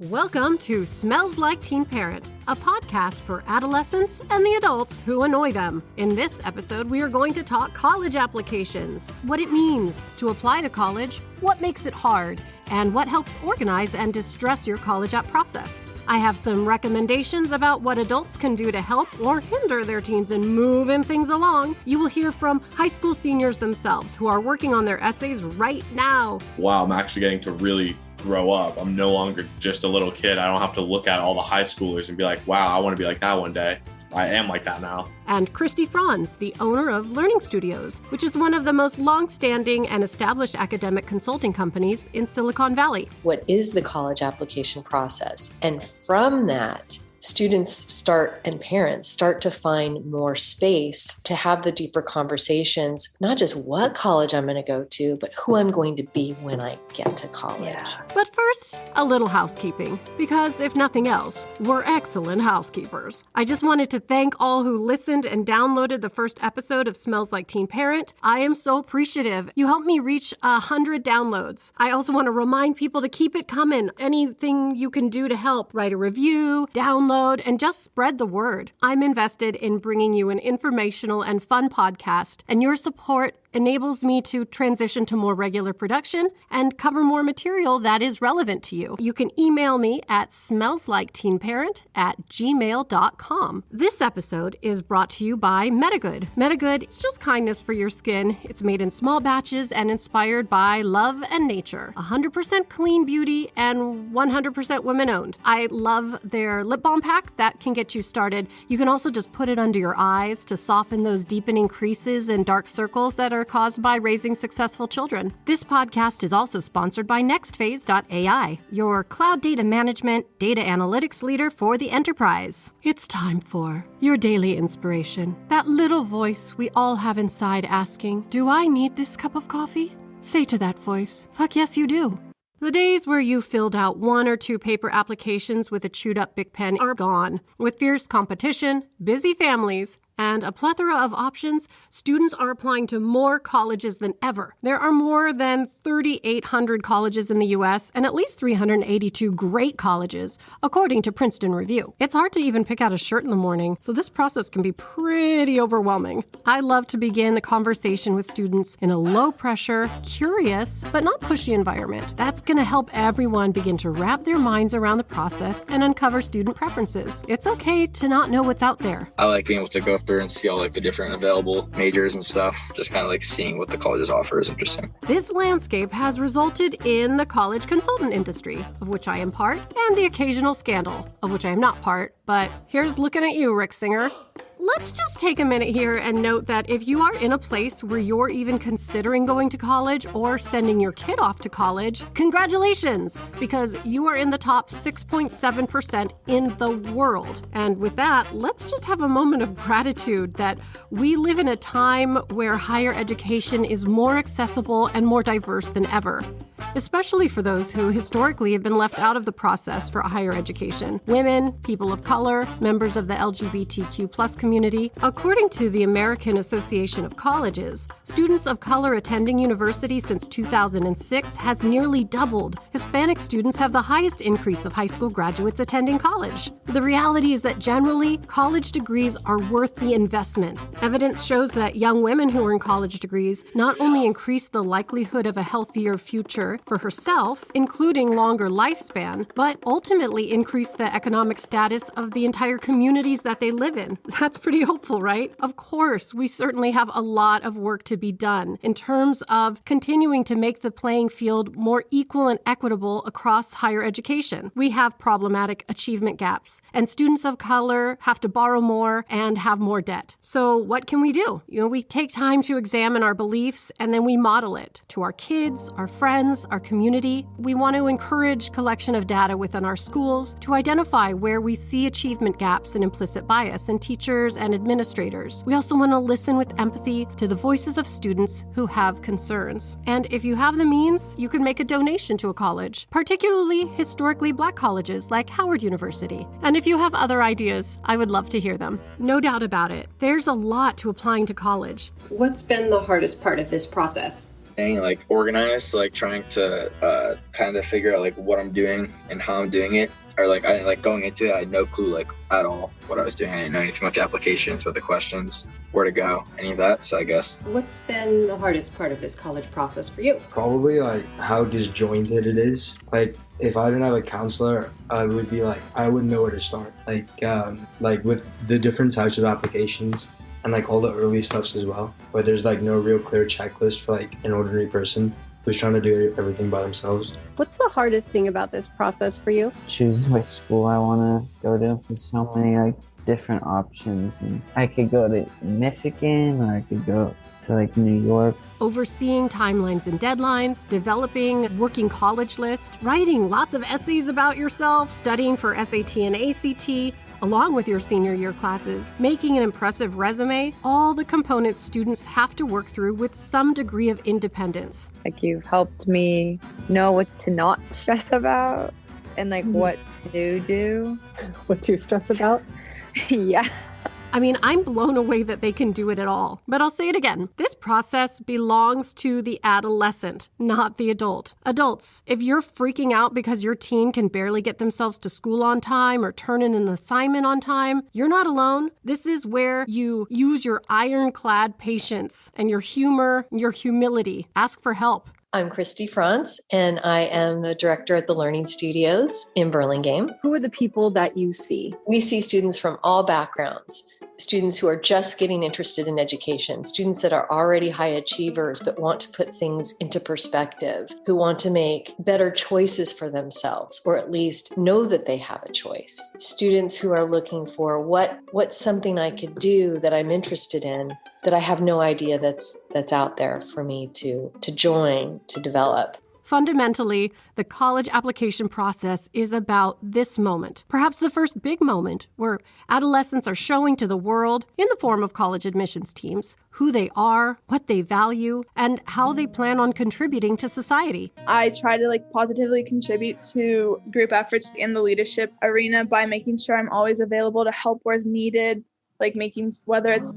Welcome to Smells Like Teen Parent, a podcast for adolescents and the adults who annoy them. In this episode, we are going to talk college applications, what it means to apply to college, what makes it hard, and what helps organize and distress your college app process. I have some recommendations about what adults can do to help or hinder their teens in moving things along. You will hear from high school seniors themselves who are working on their essays right now. Wow, I'm actually getting to really grow up. I'm no longer just a little kid. I don't have to look at all the high schoolers and be like, wow, I want to be like that one day. I am like that now. And Christy Franz, the owner of Learning Studios, which is one of the most long-standing and established academic consulting companies in Silicon Valley. What is the college application process? And from that, students and parents start to find more space to have the deeper conversations, not just what college I'm going to go to, but who I'm going to be when I get to college. Yeah. But first, a little housekeeping, because if nothing else, we're excellent housekeepers. I just wanted to thank all who listened and downloaded the first episode of Smells Like Teen Parent. I am so appreciative. You helped me reach 100 downloads. I also want to remind people to keep it coming. Anything you can do to help, write a review, download, and just spread the word. I'm invested in bringing you an informational and fun podcast, and your support enables me to transition to more regular production and cover more material that is relevant to you. You can email me at smellsliketeenparent@gmail.com. This episode is brought to you by Metagood. Metagood, it's just kindness for your skin. It's made in small batches and inspired by love and nature. 100% clean beauty and 100% women-owned. I love their lip balm pack. That can get you started. You can also just put it under your eyes to soften those deepening creases and dark circles that are caused by raising successful children. This podcast is also sponsored by nextphase.ai, your cloud data management, data analytics leader for the enterprise. It's time for your daily inspiration. That little voice we all have inside asking, do I need this cup of coffee? Say to that voice, fuck yes you do. The days where you filled out 1 or 2 paper applications with a chewed-up Bic pen are gone. With fierce competition, busy families, and a plethora of options, students are applying to more colleges than ever. There are more than 3,800 colleges in the U.S. and at least 382 great colleges, according to Princeton Review. It's hard to even pick out a shirt in the morning, so this process can be pretty overwhelming. I love to begin the conversation with students in a low-pressure, curious, but not pushy environment. That's going to help everyone begin to wrap their minds around the process and uncover student preferences. It's okay to not know what's out there. I like being able to go through and see all like the different available majors and stuff. Just kind of like seeing what the colleges offer is interesting. This landscape has resulted in the college consultant industry, of which I am part, and the occasional scandal, of which I am not part. But here's looking at you, Rick Singer. Let's just take a minute here and note that if you are in a place where you're even considering going to college or sending your kid off to college, congratulations, because you are in the top 6.7% in the world. And with that, let's just have a moment of gratitude that we live in a time where higher education is more accessible and more diverse than ever, especially for those who historically have been left out of the process for higher education. Women, people of color, members of the LGBTQ+ community. According to the American Association of Colleges, students of color attending university since 2006 has nearly doubled. Hispanic students have the highest increase of high school graduates attending college. The reality is that generally, college degrees are worth the investment. Evidence shows that young women who earn college degrees not only increase the likelihood of a healthier future for herself, including longer lifespan, but ultimately increase the economic status of the entire communities that they live in. That's pretty hopeful, right? Of course, we certainly have a lot of work to be done in terms of continuing to make the playing field more equal and equitable across higher education. We have problematic achievement gaps, and students of color have to borrow more and have more debt. So what can we do? We take time to examine our beliefs, and then we model it to our kids, our friends, our community. We want to encourage collection of data within our schools to identify where we see achievement gaps and implicit bias in teachers and administrators. We also want to listen with empathy to the voices of students who have concerns. And if you have the means, you can make a donation to a college, particularly historically Black colleges like Howard University. And if you have other ideas, I would love to hear them. No doubt about it, there's a lot to applying to college. What's been the hardest part of this process? staying like organized, like trying to kind of figure out like what I'm doing and how I'm doing it. Or like I like going into it, I had no clue like at all what I was doing. I didn't know anything about the applications, what the questions, where to go, any of that. So I guess. What's been the hardest part of this college process for you? Probably like how disjointed it is. Like if I didn't have a counselor, I would be like, I wouldn't know where to start. Like with the different types of applications and like all the early stuffs as well, where there's like no real clear checklist for like an ordinary person who's trying to do everything by themselves. What's the hardest thing about this process for you? Choosing which school I want to go to. There's so many like different options, and I could go to Michigan or I could go to like New York. Overseeing timelines and deadlines, developing a working college list, writing lots of essays about yourself, studying for SAT and ACT, along with your senior year classes, making an impressive resume, all the components students have to work through with some degree of independence. Like you've helped me know what to not stress about and like what to do. What to stress about? Yeah. I mean, I'm blown away that they can do it at all. But I'll say it again. This process belongs to the adolescent, not the adult. Adults, if you're freaking out because your teen can barely get themselves to school on time or turn in an assignment on time, you're not alone. This is where you use your ironclad patience and your humor, your humility. Ask for help. I'm Christy Franz, and I am the director at the Learning Studios in Burlingame. Who are the people that you see? We see students from all backgrounds. Students who are just getting interested in education, students that are already high achievers but want to put things into perspective, who want to make better choices for themselves, or at least know that they have a choice. Students who are looking for what's something I could do that I'm interested in, that I have no idea that's out there for me to join, to develop. Fundamentally, the college application process is about this moment, perhaps the first big moment where adolescents are showing to the world, in the form of college admissions teams, who they are, what they value, and how they plan on contributing to society. I try to positively contribute to group efforts in the leadership arena by making sure I'm always available to help where it's needed. Whether it's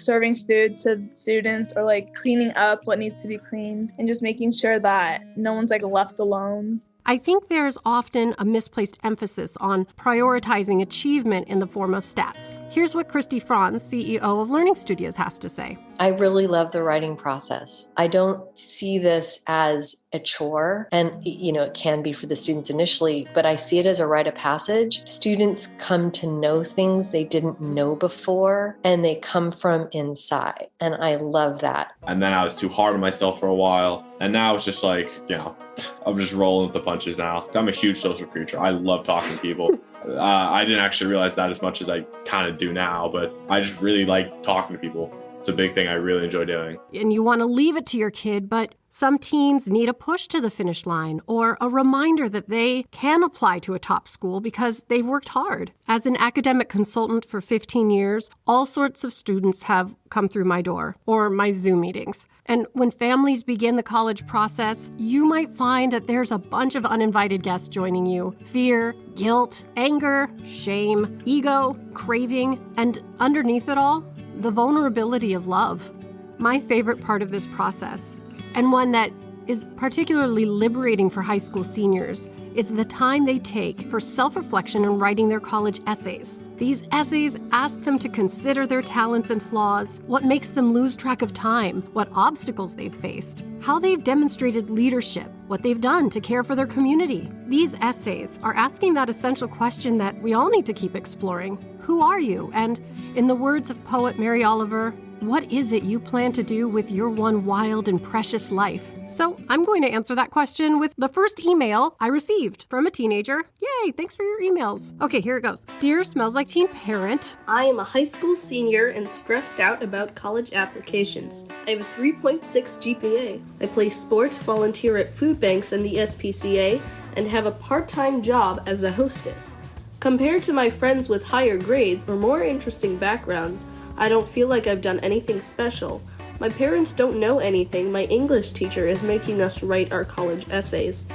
serving food to students or cleaning up what needs to be cleaned, and just making sure that no one's left alone. I think there's often a misplaced emphasis on prioritizing achievement in the form of stats. Here's what Christy Franz, CEO of Learning Studios, has to say. I really love the writing process. I don't see this as a chore, and it can be for the students initially, but I see it as a rite of passage. Students come to know things they didn't know before, and they come from inside, and I love that. And then I was too hard on myself for a while, and now it's just I'm just rolling with the punches now. I'm a huge social creature. I love talking to people. I didn't actually realize that as much as I kind of do now, but I just really like talking to people. It's a big thing I really enjoy doing. And you want to leave it to your kid, but some teens need a push to the finish line or a reminder that they can apply to a top school because they've worked hard. As an academic consultant for 15 years, all sorts of students have come through my door or my Zoom meetings. And when families begin the college process, you might find that there's a bunch of uninvited guests joining you. Fear, guilt, anger, shame, ego, craving, and underneath it all, the vulnerability of love. My favorite part of this process, and one that is particularly liberating for high school seniors, is the time they take for self-reflection and writing their college essays. These essays ask them to consider their talents and flaws, what makes them lose track of time, what obstacles they've faced, how they've demonstrated leadership, what they've done to care for their community. These essays are asking that essential question that we all need to keep exploring. Who are you? And in the words of poet Mary Oliver, what is it you plan to do with your one wild and precious life? So I'm going to answer that question with the first email I received from a teenager. Yay, thanks for your emails. Okay, here it goes. Dear Smells Like Teen Parent, I am a high school senior and stressed out about college applications. I have a 3.6 GPA. I play sports, volunteer at food banks and the SPCA, and have a part-time job as a hostess. Compared to my friends with higher grades or more interesting backgrounds, I don't feel like I've done anything special. My parents don't know anything. My English teacher is making us write our college essays.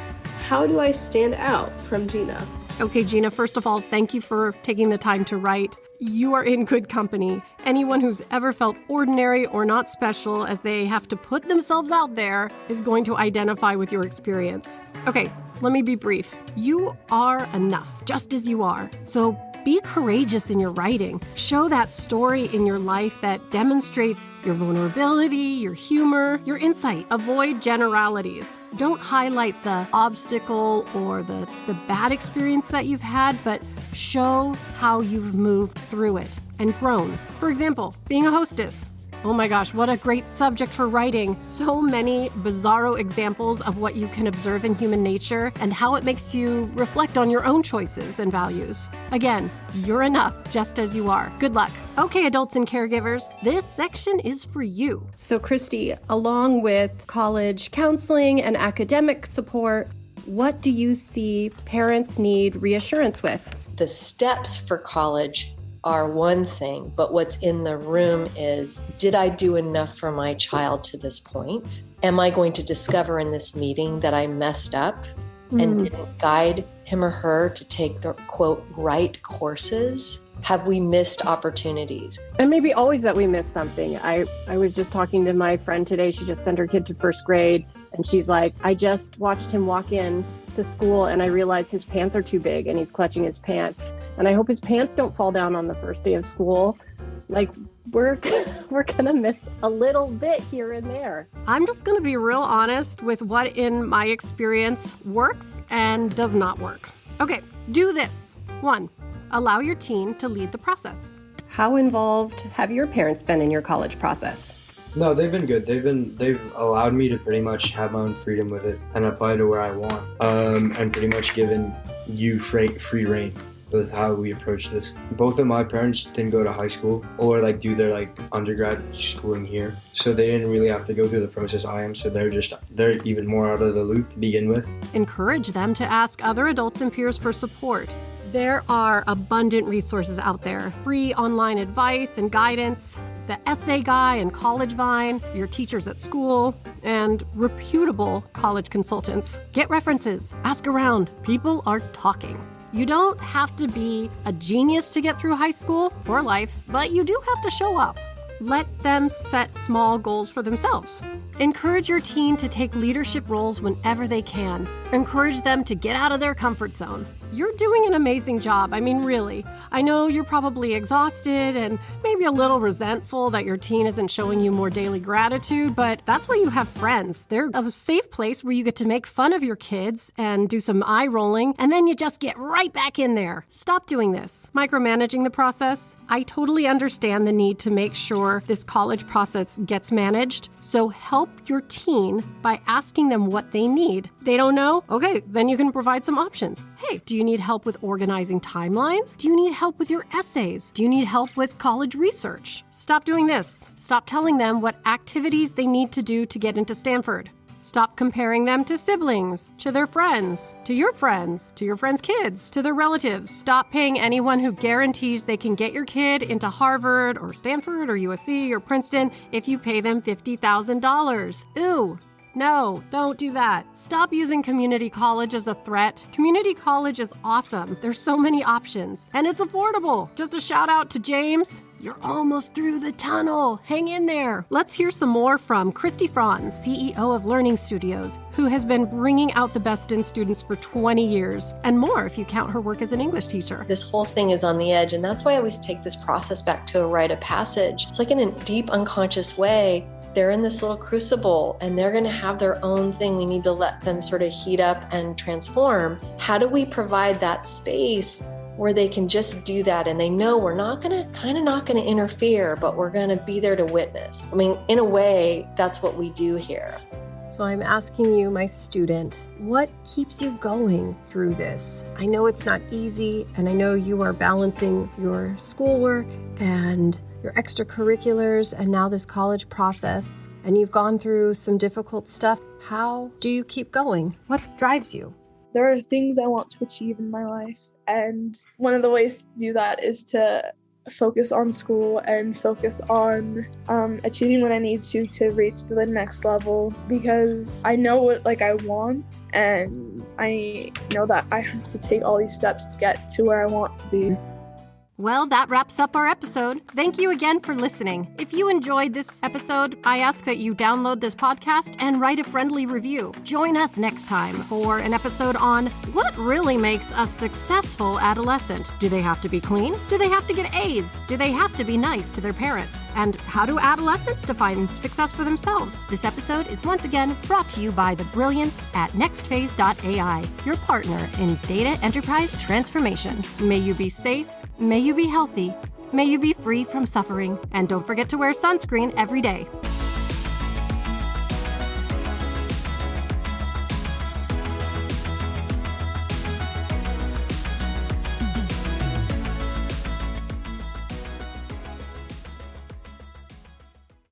How do I stand out? From Gina. Okay, Gina, first of all, thank you for taking the time to write. You are in good company. Anyone who's ever felt ordinary or not special as they have to put themselves out there is going to identify with your experience. Okay, let me be brief. You are enough, just as you are. So be courageous in your writing. Show that story in your life that demonstrates your vulnerability, your humor, your insight. Avoid generalities. Don't highlight the obstacle or the bad experience that you've had, but show how you've moved through it and grown. For example, being a hostess. Oh my gosh, what a great subject for writing. So many bizarro examples of what you can observe in human nature and how it makes you reflect on your own choices and values. Again, you're enough just as you are. Good luck. Okay, adults and caregivers, this section is for you. So Christy, along with college counseling and academic support, what do you see parents need reassurance with? The steps for college are one thing, but what's in the room is, did I do enough for my child to this point? Am I going to discover in this meeting that I messed up and didn't guide him or her to take the, quote, right courses? Have we missed opportunities? And maybe always that we missed something. I was just talking to my friend today. She just sent her kid to first grade. And she's like, I just watched him walk in to school and I realized his pants are too big and he's clutching his pants. And I hope his pants don't fall down on the first day of school. Like, we're gonna miss a little bit here and there. I'm just gonna be real honest with what in my experience works and does not work. Okay, do this. 1, allow your teen to lead the process. How involved have your parents been in your college process? No, they've been good. They've allowed me to pretty much have my own freedom with it and apply to where I want. And pretty much given you free reign with how we approach this. Both of my parents didn't go to high school or like do their like undergrad schooling here, so they didn't really have to go through the process I am. So they're even more out of the loop to begin with. Encourage them to ask other adults and peers for support. There are abundant resources out there, free online advice and guidance, the Essay Guy and College Vine, your teachers at school, and reputable college consultants. Get references, ask around. People are talking. You don't have to be a genius to get through high school or life, but you do have to show up. Let them set small goals for themselves. Encourage your teen to take leadership roles whenever they can. Encourage them to get out of their comfort zone. You're doing an amazing job. I mean, really. I know you're probably exhausted and maybe a little resentful that your teen isn't showing you more daily gratitude, but that's why you have friends. They're a safe place where you get to make fun of your kids and do some eye rolling, and then you just get right back in there. Stop doing this. Micromanaging the process. I totally understand the need to make sure this college process gets managed, so help your teen by asking them what they need. They don't know? Okay, then you can provide some options. Hey, do you need help with organizing timelines? Do you need help with your essays? Do you need help with college research? Stop doing this. Stop telling them what activities they need to do to get into Stanford. Stop comparing them to siblings, to their friends, to your friends' kids, to their relatives. Stop paying anyone who guarantees they can get your kid into Harvard or Stanford or USC or Princeton if you pay them $50,000. Ooh. No, don't do that. Stop using community college as a threat. Community college is awesome. There's so many options, and it's affordable. Just a shout out to James. You're almost through the tunnel. Hang in there. Let's hear some more from Christy Franz, CEO of Learning Studios, who has been bringing out the best in students for 20 years, and more if you count her work as an English teacher. This whole thing is on the edge, and that's why I always take this process back to a rite of passage. It's like in a deep unconscious way, they're in this little crucible and they're going to have their own thing. We need to let them sort of heat up and transform. How do we provide that space where they can just do that and they know we're not going to interfere, but we're going to be there to witness? I mean, in a way, that's what we do here. So I'm asking you, my student, what keeps you going through this? I know it's not easy, and I know you are balancing your schoolwork and your extracurriculars and now this college process, and you've gone through some difficult stuff. How do you keep going? What drives you? There are things I want to achieve in my life, and one of the ways to do that is to focus on school and focus on achieving what I need to reach the next level, because I know what I want, and I know that I have to take all these steps to get to where I want to be. Well, that wraps up our episode. Thank you again for listening. If you enjoyed this episode, I ask that you download this podcast and write a friendly review. Join us next time for an episode on what really makes a successful adolescent. Do they have to be clean? Do they have to get A's? Do they have to be nice to their parents? And how do adolescents define success for themselves? This episode is once again brought to you by the brilliance at nextphase.ai, your partner in data enterprise transformation. May you be safe, may you be healthy, may you be free from suffering, and don't forget to wear sunscreen every day.